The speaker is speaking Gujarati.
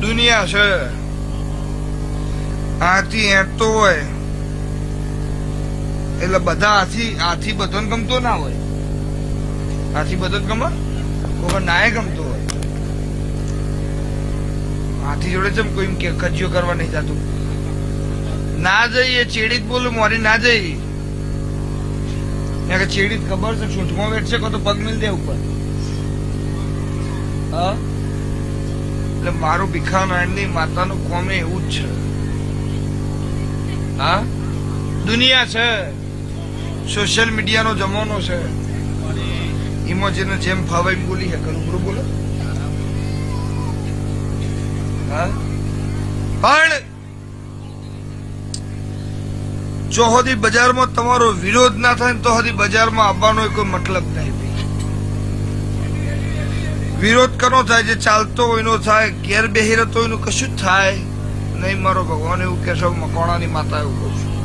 દુનિયા છે. આથી એંટતો હોય એટલે બધા આથી બધાને ગમતો ના હોય. આથી બધાને ગમે, કોઈ નાય ગમતો હોય. હાથી જોડે છે કોઈ કે કજિયો કરવા નહીં જતું. ના જઈએ ચેડી જ બોલું, મોરી ના જઈ ચેડી ખબર છે છૂટમાં બેઠશે કો તો પગ મિલ દે ઉપર. એટલે મારું ભીખાનારાયણની માતાનું કોમે એવું જ છે. હા, દુનિયા છે, સોશિયલ મીડિયાનો જમાનો છે. એમાં જેને જેમ ફાવે એમ બોલી શકે. ખરું બોલો. હા, પણ જો સુધી બજારમાં તમારો વિરોધ ના થાય તો સુધી બજારમાં આવવાનો કોઈ મતલબ નહીં. વિરોધ કરવો થાય, જે ચાલતો હોય એનો થાય, ઘેર બેહી રહેતો એનું કશું જ થાય નહીં. મારો ભગવાન એવું કહેશે, મકોણાની માતા એવું કહું છું.